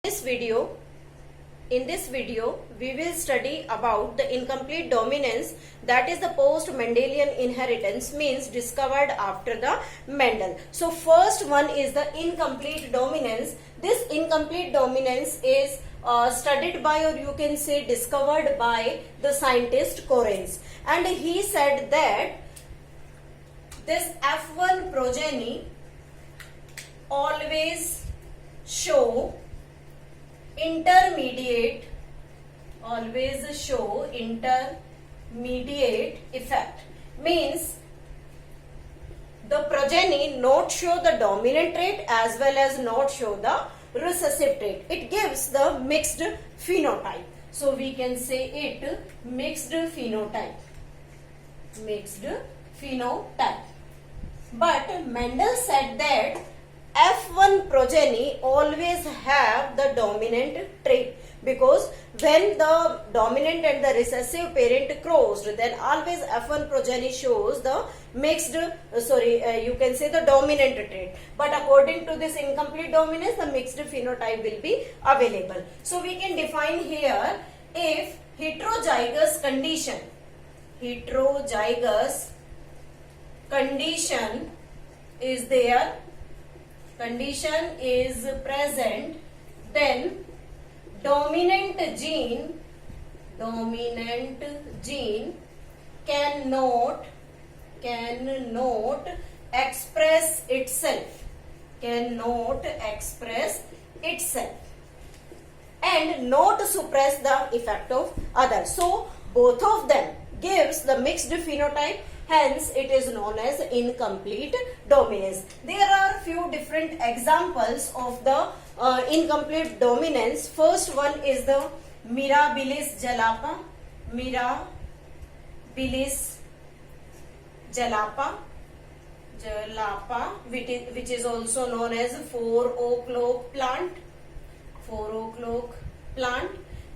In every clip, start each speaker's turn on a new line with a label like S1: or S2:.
S1: this video In this video, we will study about the incomplete dominance, that is the post-Mendelian inheritance, means discovered after the Mendel. So first one is the incomplete dominance. This incomplete dominance is studied by, or you can say discovered by, the scientist Correns. And he said that this F1 progeny always show intermediate effect, means the progeny not show the dominant trait as well as not show the recessive trait. It gives the mixed phenotype. So we can say it mixed phenotype. But Mendel said that F1 progeny always have the dominant trait, because when the dominant and the recessive parent crossed, then always F1 progeny shows the mixed, you can say the dominant trait. But according to this incomplete dominance, the mixed phenotype will be available. So we can define here, if heterozygous condition is there, condition is present, then dominant gene cannot express itself, and not suppress the effect of others. So both of them gives the mixed phenotype. Hence, it is known as incomplete dominance. There are few different examples of the incomplete dominance. First one is the Mirabilis jalapa, which is also known as 4 o'clock plant.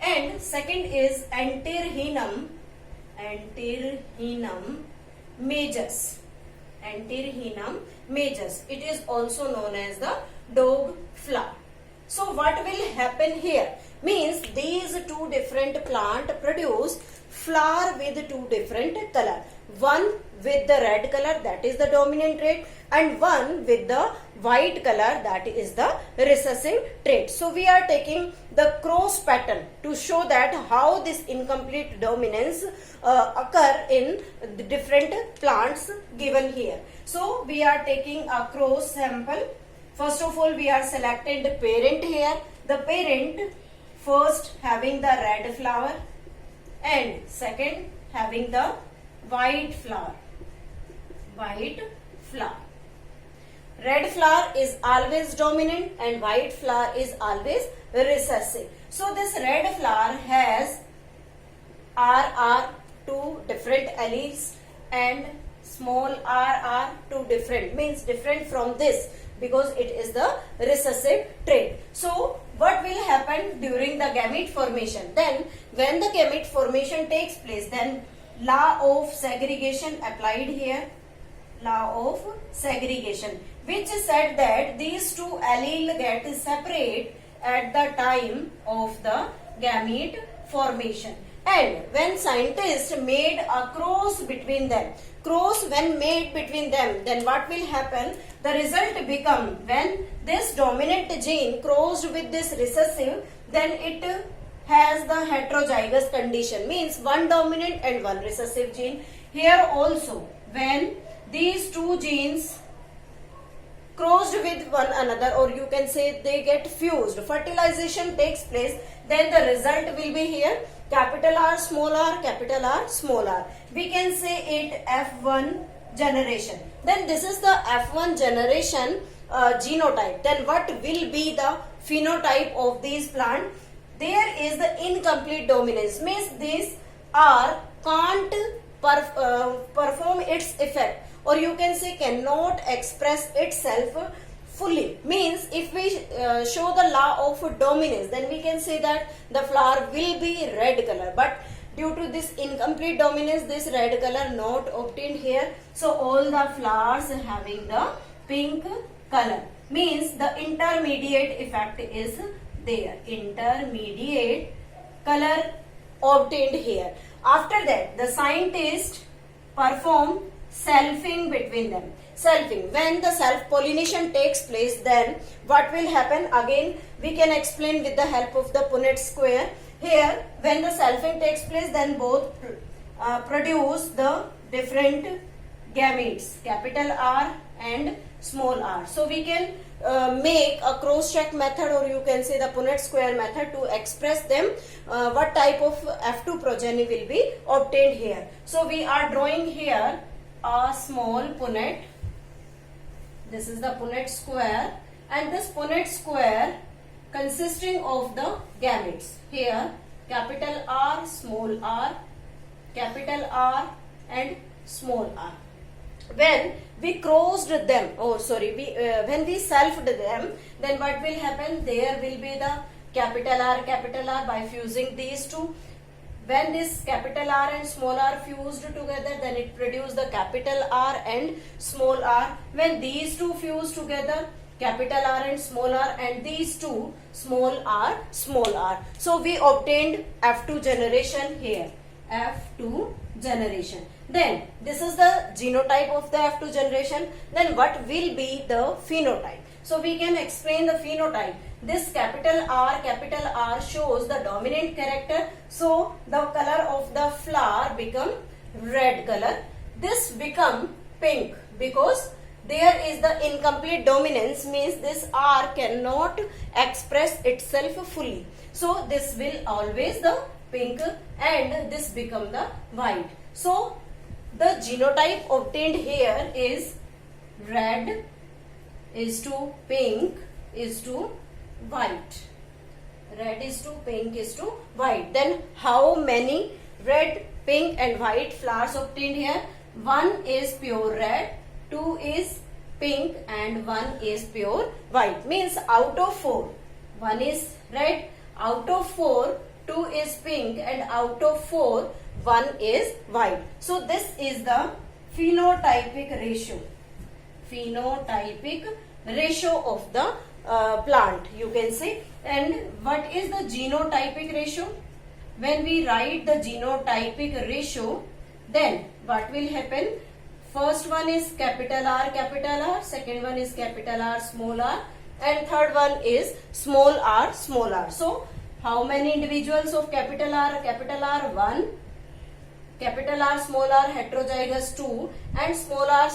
S1: And second is Antirrhinum majus. It is also known as the dog flower. So what will happen here? Means these two different plants produce flower with two different color. One with the red color, that is the dominant trait, and one with the white color, that is the recessive trait. So we are taking the cross pattern to show that how this incomplete dominance occur in the different plants given here. So we are taking a cross sample. First of all, we are selecting the parent here. The parent first having the red flower, and second having the white flower. Red flower is always dominant and white flower is always recessive. So this red flower has RR, two different alleles, and small rr, two different, means different from this, because it is the recessive trait. So what will happen during the gamete formation? Then when the gamete formation takes place, then law of segregation applied here, which said that these two alleles get separate at the time of the gamete formation. And when scientists made a cross between them, then what will happen? The result become, when this dominant gene crossed with this recessive, then it has the heterozygous condition, means one dominant and one recessive gene. Here also, when these two genes crossed with one another, or you can say they get fused, fertilization takes place, then the result will be here capital R, small r, capital R, small r. We can say it F1 generation. Then this is the F1 generation genotype. Then what will be the phenotype of these plants? There is the incomplete dominance, means these R can't perform its effect, or you can say cannot express itself fully. Means if we show the law of dominance, then we can say that the flower will be red color, but due to this incomplete dominance, this red color not obtained here. So all the flowers having the pink color, means the intermediate effect is there. Intermediate color obtained here. After that, the scientist perform selfing between them. Selfing. When the self-pollination takes place, then what will happen? Again, we can explain with the help of the Punnett square. Here, when the selfing takes place, then both produce the different gametes, capital R and small r. So we can make a cross-check method, or you can say the Punnett square method, to express them what type of F2 progeny will be obtained here. So we are drawing here a small Punnett. This is the Punnett square, and this Punnett square consisting of the gametes. Here capital R, small r, capital R and small r. When we crossed them, when we selfed them, then what will happen? There will be the capital R by fusing these two. When this capital R and small r fused together, then it produced the capital R and small r. When these two fuse together, capital R and small r, and these two small r. So we obtained F2 generation here. F2 generation. Then this is the genotype of the F2 generation. Then what will be the phenotype? So we can explain the phenotype. This capital R shows the dominant character. So the color of the flower become red color. This become pink because there is the incomplete dominance, means this R cannot express itself fully. So this will always the pink, and this become the white. So the genotype obtained here is red is to pink is to white. Red is to pink is to white. Then how many red, pink and white flowers obtained here? 1 is pure red, 2 is pink and 1 is pure white. Means out of 4, 1 is red, out of 4, 2 is pink, and out of 4, 1 is white. So this is the phenotypic ratio. Phenotypic ratio of the plant, you can say. And what is the genotypic ratio? When we write the genotypic ratio, then what will happen? First one is capital R, second one is capital R, small r, and third one is small r. So how many individuals of capital R? 1, capital R, small r, heterozygous 2, and small r,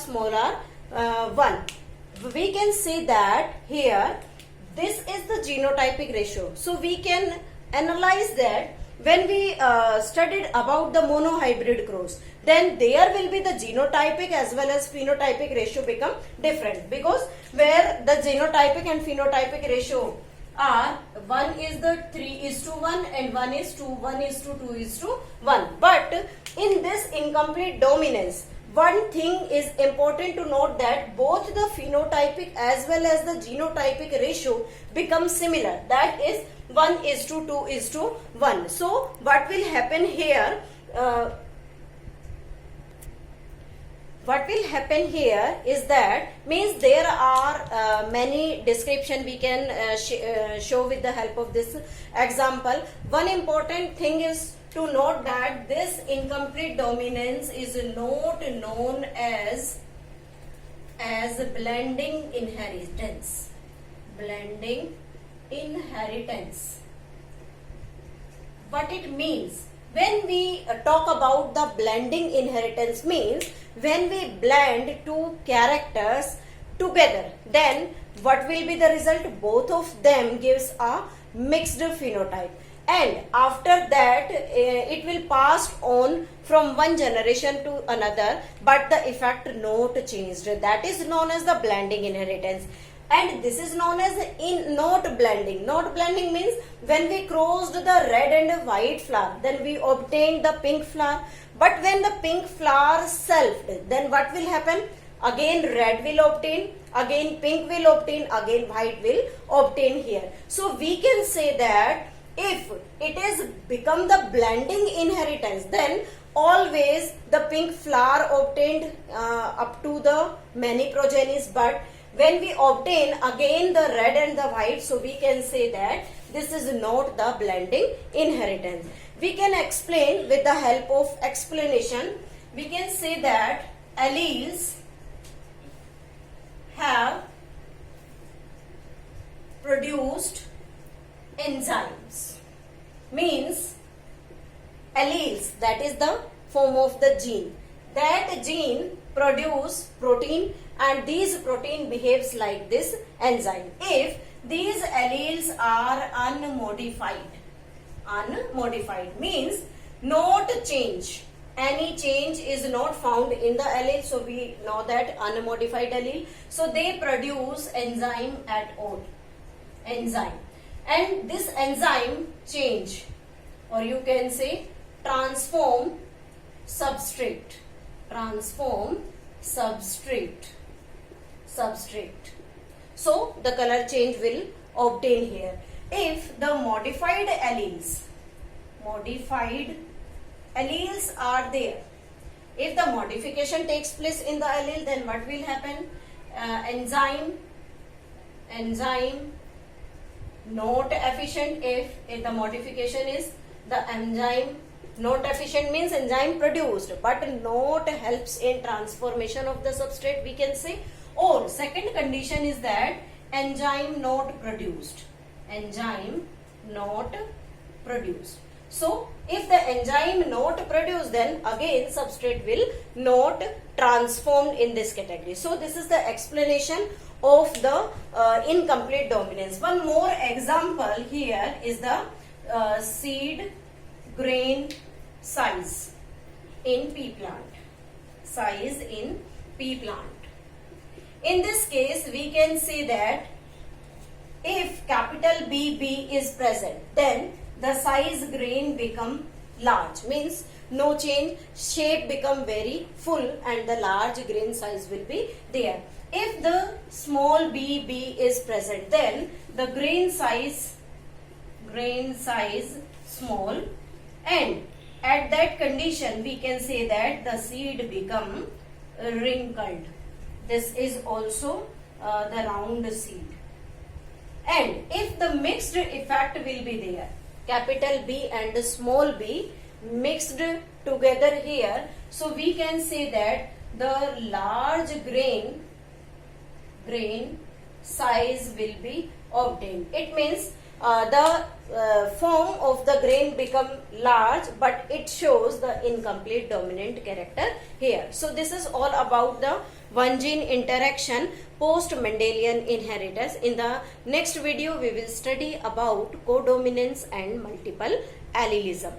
S1: 1. We can say that here this is the genotypic ratio. So we can analyze that when we studied about the monohybrid cross, then there will be the genotypic as well as phenotypic ratio become different, because where the genotypic and phenotypic ratio are 1 is the 3:1 and 1 is 2:1. But in this incomplete dominance, one thing is important to note, that both the phenotypic as well as the genotypic ratio become similar. That is 1:2:1. So what will happen here? What will happen here is that, means there are many description we can show with the help of this example. One important thing is to note that this incomplete dominance is not known as blending inheritance. Blending inheritance. What it means? When we talk about the blending inheritance, means when we blend two characters together, then what will be the result? Both of them gives a mixed phenotype, and after that it will pass on from one generation to another, but the effect not changed. That is known as the blending inheritance. And this is known as not blending. Not blending means when we crossed the red and white flower, then we obtained the pink flower. But when the pink flower selfed, then what will happen? Again red will obtain, again pink will obtain, again white will obtain here. So we can say that if it is become the blending inheritance, then always the pink flower obtained up to the many progenies, but when we obtain again the red and the white, so we can say that this is not the blending inheritance. We can explain with the help of explanation. We can say that alleles have produced enzymes. Means alleles, that is the form of the gene. That gene produce protein, and these protein behaves like this enzyme. If these alleles are unmodified means not change. Any change is not found in the allele, so we know that unmodified allele. So they produce enzyme at all. Enzyme. And this enzyme change, or you can say transform substrate. Transform substrate. So the color change will obtain here. If the modified alleles are there, if the modification takes place in the allele, then what will happen? Enzyme not efficient. If the modification is the enzyme not efficient, means enzyme produced but not helps in transformation of the substrate, we can say. Or second condition is that enzyme not produced. Enzyme not produced. So if the enzyme not produced, then again substrate will not transformed in this category. So this is the explanation of the incomplete dominance. One more example here is the seed grain size in pea plant. Size in pea plant. In this case, we can say that if capital BB is present, then the size grain become large, means no change, shape become very full and the large grain size will be there. If the small bb is present, then the grain size small, and at that condition we can say that the seed become wrinkled. This is also the round seed. And if the mixed effect will be there, capital B and small b mixed together here, so we can say that the large grain size will be obtained. It means the form of the grain become large, but it shows the incomplete dominant character here. So this is all about the one gene interaction post Mendelian inheritance. In the next video we will study about codominance and multiple allelism.